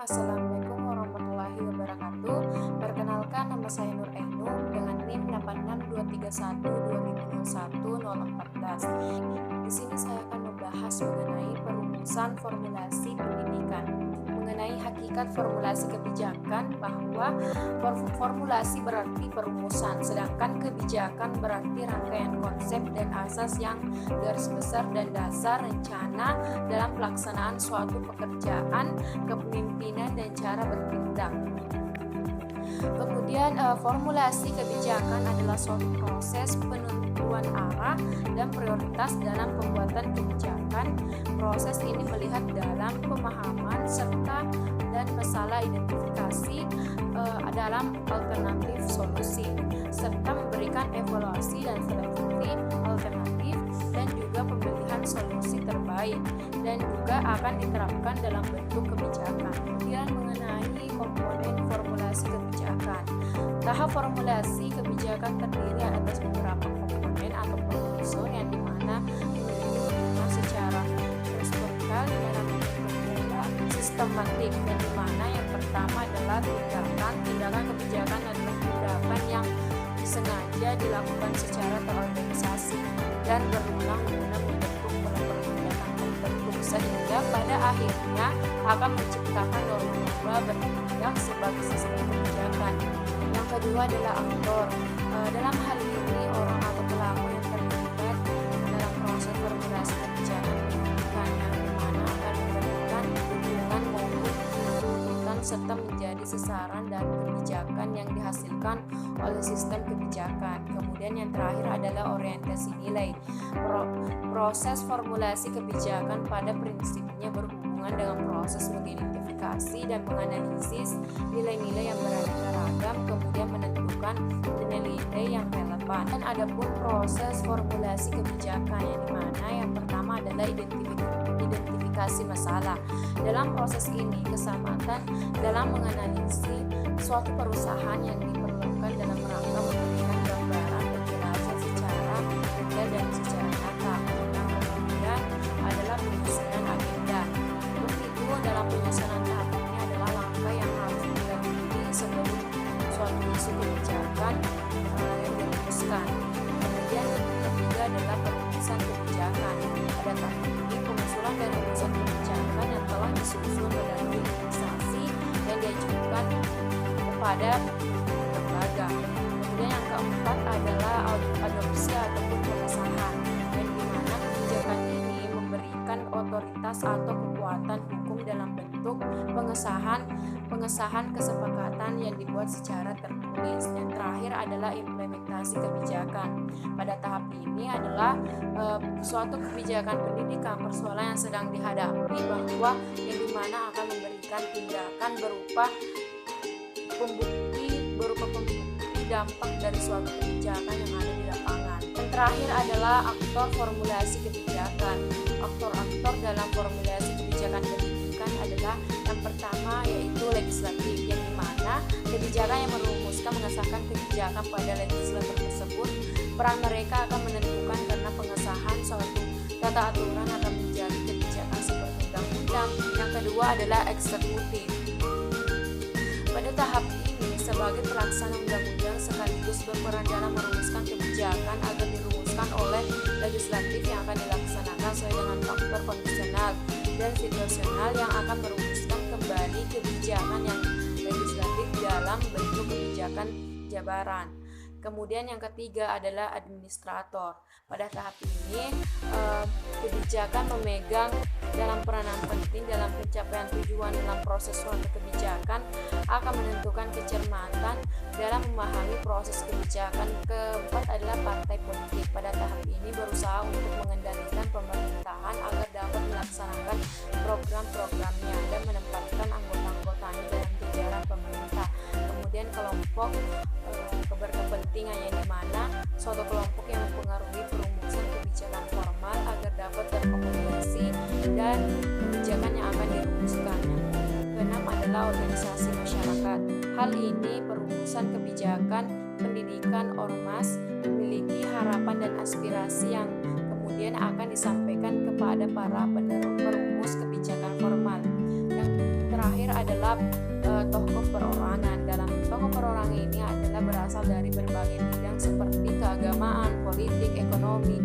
Assalamualaikum warahmatullahi wabarakatuh. Perkenalkan, nama saya Nur Ainun dengan NIM 862312014. Di sini saya akan membahas mengenai perumusan formulasi pendidikan. Mengenai hakikat formulasi kebijakan, bahwa formulasi berarti perumusan, sedangkan kebijakan berarti rangkaian konsep dan asas yang garis besar dan dasar rencana dalam pelaksanaan suatu pekerjaan, kepemimpinan, dan cara bertindak. Kemudian formulasi kebijakan adalah suatu proses penentuan arah dan prioritas dalam pembuatan kebijakan. Proses ini melihat dalam pemahaman serta dan masalah identifikasi dalam alternatif solusi, serta memberikan evaluasi dan seleksi alternatif dan juga pemilihan solusi terbaik, dan juga akan diterapkan dalam bentuk kebijakan. Kemudian mengenai komponen formulasi kebijakan. Tahap formulasi kebijakan terdiri atas beberapa komponen atau unsur yang dimana secara struktural dalam sistematik, dan dimana yang pertama adalah tindakan kebijakan adalah tindakan yang disengaja dilakukan secara terorganisasi dan berulang guna membentuk pola tindakan tertentu sehingga pada akhirnya akan menciptakan norma bertindak sebagai sistem kebijakan. Yang kedua adalah aktor. Dalam hal ini orang atau pelaku yang terlibat dalam proses formulasi kebijakan pendidikan, yang dimana akan memberikan dukungan maupun tuntutan serta menjadi sasaran dari kebijakan yang dihasilkan oleh sistem kebijakan. Kemudian yang terakhir adalah orientasi nilai. Proses formulasi kebijakan pada prinsipnya berhubungan dengan proses mengidentifikasi dan menganalisis nilai-nilai yang beraneka ragam, kemudian menentukan nilai-nilai yang relevan. Dan adapun proses formulasi kebijakan, yang dimana yang pertama adalah identifikasi masalah. Dalam proses ini, kesamatan dalam menganalisis suatu perusahaan yang diperlukan dalam rangka memberikan gambaran penjelasan secara detail dan secara nyata. Yang kemudian adalah penyusunan agenda. Untuk itu, dalam penyusunan tahap ini adalah langkah yang harus dilalui sebelum suatu isu kebijakan yang dirumuskan. Kemudian yang ketiga adalah perumusan kebijakan. Pada tahap ini, pengusulan dan rumusan kebijakan yang telah disusun melalui organisasi yang diajukan kepada lembaga. Kemudian yang keempat adalah adopsi ataupun pengesahan, yang dimana kebijakan ini memberikan otoritas atau kekuatan hukum dalam bentuk pengesahan kesepakatan yang dibuat secara tertulis. Dan terakhir adalah implementasi kebijakan. Pada tahap ini adalah suatu kebijakan pendidikan, persoalan yang sedang dihadapi, bahwa yang dimana akan memberikan tindakan berupa pembukti dampak dari suatu kebijakan yang ada di lapangan. Dan terakhir adalah aktor formulasi kebijakan. Aktor-aktor dalam formulasi kebijakan pendidikan adalah yang pertama yaitu legislatif, yang dimana kebijakan yang merumuskan mengesahkan kebijakan pada legislator tersebut, peran mereka akan menentukan karena pengesahan suatu tata aturan akan menjadi kebijakan seperti undang-undang. Yang kedua adalah eksekutif. Pada tahap ini, sebagai pelaksana undang-undang sekaligus berperan dalam merumuskan kebijakan agar dirumuskan oleh legislatif yang akan dilaksanakan sesuai dengan faktor kondisional dan situasional yang akan merumuskan kembali kebijakan yang legislatif dalam bentuk kebijakan jabaran. Kemudian yang ketiga adalah administrator. Pada tahap ini, kebijakan memegang dalam peranan penting dalam pencapaian tujuan dalam proses suatu kebijakan, akan menentukan kecermatan dalam memahami proses kebijakan. Keempat adalah partai politik. Pada tahap ini berusaha untuk mengendalikan pemerintahan agar dapat melaksanakan program-programnya dan menempatkan anggota-anggotanya dalam jajaran pemerintah. Kemudian kelompok berkepentingan, yang dimana suatu kelompok yang mempengaruhi perumusan kebijakan formal agar dapat terakomodasi dan kebijakan yang akan dirumuskan. Keenam adalah organisasi masyarakat. Hal ini perumusan kebijakan pendidikan ormas memiliki harapan dan aspirasi yang kemudian akan disampaikan kepada para perumus kebijakan formal. Yang terakhir adalah tokoh perorangan. Dalam tokoh perorangan ini adalah berasal dari berbagai bidang seperti keagamaan, politik, ekonomi,